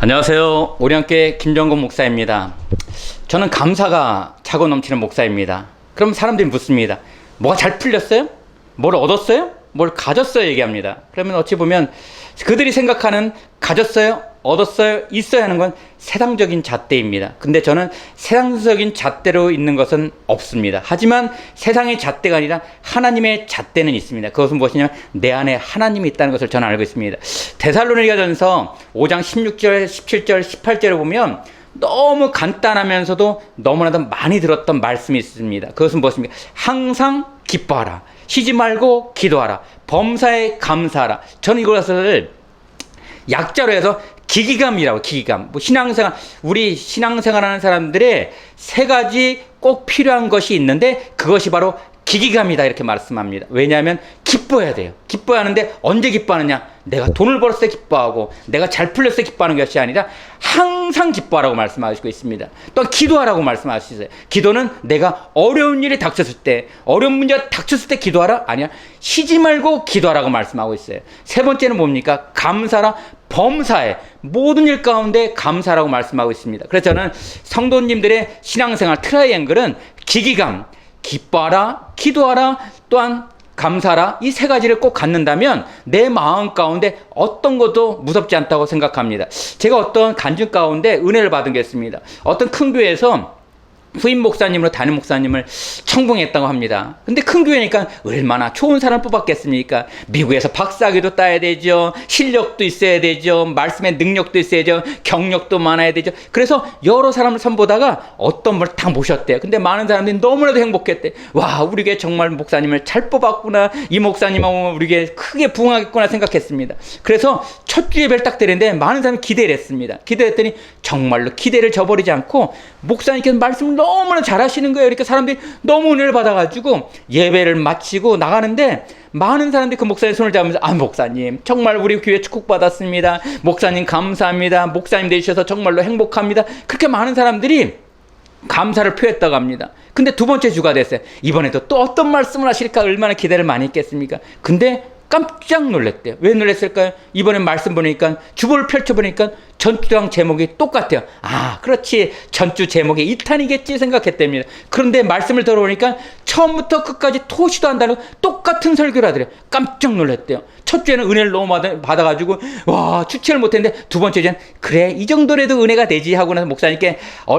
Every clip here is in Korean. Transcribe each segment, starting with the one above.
안녕하세요. 우리 함께 김정건 목사입니다. 저는 감사가 차고 넘치는 목사입니다. 그럼 사람들이 묻습니다. 뭐가 잘 풀렸어요? 뭘 얻었어요? 뭘 가졌어요? 얘기합니다. 그러면 어찌 보면 그들이 생각하는 가졌어요? 얻었어요? 있어야 하는 건 세상적인 잣대입니다. 근데 저는 세상적인 잣대로 있는 것은 없습니다. 하지만 세상의 잣대가 아니라 하나님의 잣대는 있습니다. 그것은 무엇이냐면 내 안에 하나님이 있다는 것을 저는 알고 있습니다. 데살로니가전서 5장 16절, 17절, 18절을 보면 너무 간단하면서도 너무나도 많이 들었던 말씀이 있습니다. 그것은 무엇입니까? 항상 기뻐하라. 쉬지 말고 기도하라. 범사에 감사하라. 저는 이것을 약자로 해서 기기감이라고. 기기감. 우리 신앙생활 하는 사람들의 세 가지 꼭 필요한 것이 있는데 그것이 바로 기기감이다, 이렇게 말씀합니다. 왜냐하면 기뻐해야 돼요. 기뻐야 하는데 언제 기뻐하느냐? 내가 돈을 벌었을 때 기뻐하고 내가 잘 풀렸을 때 기뻐하는 것이 아니라 항상 기뻐하라고 말씀하시고 있습니다. 또 기도하라고 말씀하시죠. 기도는 내가 어려운 일이 닥쳤을 때, 어려운 문제가 닥쳤을 때 기도하라? 아니야. 쉬지 말고 기도하라고 말씀하고 있어요. 세 번째는 뭡니까? 감사라. 범사에 모든 일 가운데 감사라고 말씀하고 있습니다. 그래서 저는 성도님들의 신앙생활 트라이앵글은 기기감, 기뻐하라, 기도하라, 또한 감사하라, 이 세 가지를 꼭 갖는다면 내 마음 가운데 어떤 것도 무섭지 않다고 생각합니다. 제가 어떤 간증 가운데 은혜를 받은 게 있습니다. 어떤 큰 교회에서 후임 목사님으로 담임 목사님을 청봉했다고 합니다. 근데 큰 교회니까 얼마나 좋은 사람 뽑았겠습니까? 미국에서 박사학위도 따야 되죠. 실력도 있어야 되죠. 말씀의 능력도 있어야죠. 경력도 많아야 되죠. 그래서 여러 사람을 선보다가 어떤 분을 딱 모셨대요. 근데 많은 사람들이 너무나도 행복했대. 와, 우리 교회 정말 목사님을 잘 뽑았구나. 이 목사님하고 우리 교회 크게 부흥하겠구나 생각했습니다. 그래서 첫 주에 예배를 딱 드렸는데 많은 사람이 기대를 했습니다. 기대했더니 정말로 기대를 저버리지 않고 목사님께서 말씀을 너무나 잘하시는 거예요. 이렇게 사람들이 너무 은혜를 받아가지고 예배를 마치고 나가는데 많은 사람들이 그 목사님 손을 잡으면서 목사님 정말 우리 교회 축복받았습니다. 목사님 감사합니다. 목사님 되셔서 정말로 행복합니다. 그렇게 많은 사람들이 감사를 표했다고 합니다. 근데 두 번째 주가 됐어요. 이번에도 또 어떤 말씀을 하실까 얼마나 기대를 많이 했겠습니까? 근데 깜짝 놀랐대요. 왜 놀랐을까요? 이번엔 말씀 보니까 주보를 펼쳐보니까 전주랑 제목이 똑같아요. 그렇지, 전주 제목이 2탄이겠지 생각했답니다. 그런데 말씀을 들어보니까 처음부터 끝까지 토시도 한다는 똑같은 설교를 하더래요. 깜짝 놀랐대요. 첫 주에는 은혜를 너무 받아가지고 와, 주체를 못했는데 두 번째 주에는 그래, 이 정도라도 은혜가 되지 하고 나서 목사님께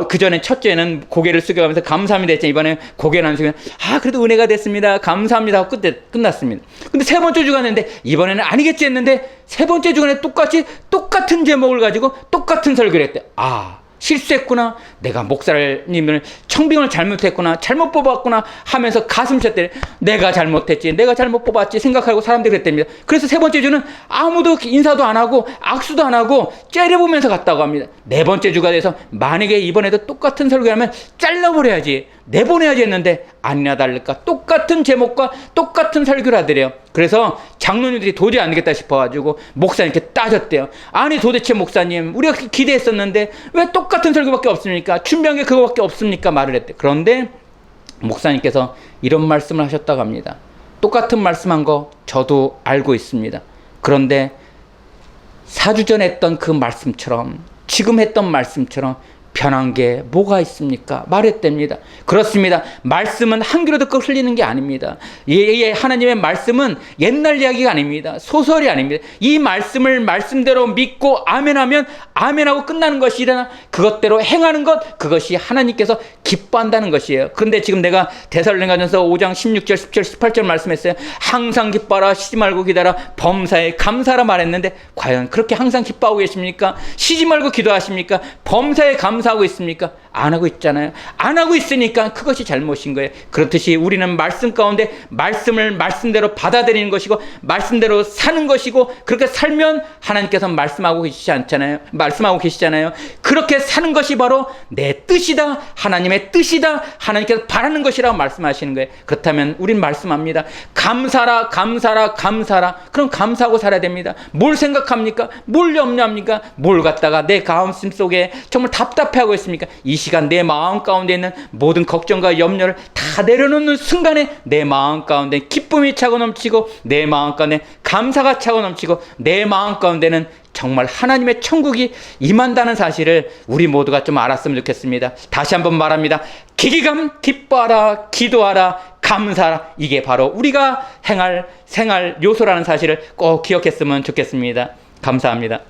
그 전에 첫 주에는 고개를 숙여가면서 감사합니다 했잖아요. 이번에 고개를 안 숙이면 그래도 은혜가 됐습니다, 감사합니다 하고 끝났습니다. 근데 세 번째 주가 됐는데 이번에는 아니겠지 했는데 세 번째 주간에 똑같은 제목을 가지고 똑같은 설교를 했대. 실수했구나. 내가 목사님을 청빙을 잘못했구나. 잘못 뽑았구나 하면서 가슴 쳤대. 내가 잘못했지. 내가 잘못 뽑았지 생각하고 사람들이 그랬답니다. 그래서 세 번째 주는 아무도 인사도 안 하고 악수도 안 하고 째려보면서 갔다고 합니다. 네 번째 주가 돼서 만약에 이번에도 똑같은 설교하면 잘라버려야지, 내보내야지 했는데 아니나 다를까 똑같은 제목과 똑같은 설교를 하더래요. 그래서 장로님들이 도저히 안 되겠다 싶어가지고 목사님께 따졌대요. 아니 도대체 목사님, 우리가 기대했었는데 왜 똑같은 설교밖에 없습니까? 준비한 게 그거밖에 없습니까? 말을 했대. 그런데 목사님께서 이런 말씀을 하셨다고 합니다. 똑같은 말씀한 거 저도 알고 있습니다. 그런데 4주 전에 했던 그 말씀처럼, 지금 했던 말씀처럼 변한 게 뭐가 있습니까? 말했답니다. 그렇습니다. 말씀은 한 귀로도 끄 흘리는 게 아닙니다. 하나님의 말씀은 옛날 이야기가 아닙니다. 소설이 아닙니다. 이 말씀을 말씀대로 믿고 아멘하면 아멘하고 끝나는 것이라 그것대로 행하는 것, 그것이 하나님께서 기뻐한다는 것이에요. 그런데 지금 내가 데살로니가전서 5장 16절, 17절, 18절 말씀했어요. 항상 기뻐하라, 쉬지 말고 기다라, 범사에 감사하라 말했는데 과연 그렇게 항상 기뻐하고 계십니까? 쉬지 말고 기도하십니까? 범사에 감사하고 있습니까? 안 하고 있잖아요. 안 하고 있으니까 그것이 잘못인 거예요. 그렇듯이 우리는 말씀 가운데 말씀을 말씀대로 받아들이는 것이고 말씀대로 사는 것이고, 그렇게 살면 하나님께서 말씀하고 계시잖아요. 그렇게 사는 것이 바로 내 뜻이다, 하나님의 뜻이다, 하나님께서 바라는 것이라고 말씀하시는 거예요. 그렇다면 우린 말씀합니다. 감사라, 감사라, 감사라. 그럼 감사하고 살아야 됩니다. 뭘 생각합니까? 뭘 염려합니까? 뭘 갖다가 내 가슴 속에 정말 답답해하고 있습니까? 이 시간 내 마음 가운데 있는 모든 걱정과 염려를 다 내려놓는 순간에 내 마음 가운데 기쁨이 차고 넘치고, 내 마음 가운데 감사가 차고 넘치고, 내 마음 가운데는 정말 하나님의 천국이 임한다는 사실을 우리 모두가 좀 알았으면 좋겠습니다. 다시 한번 말합니다. 기기감 기뻐하라, 기도하라, 감사하라. 이게 바로 우리가 행할 생활 요소라는 사실을 꼭 기억했으면 좋겠습니다. 감사합니다.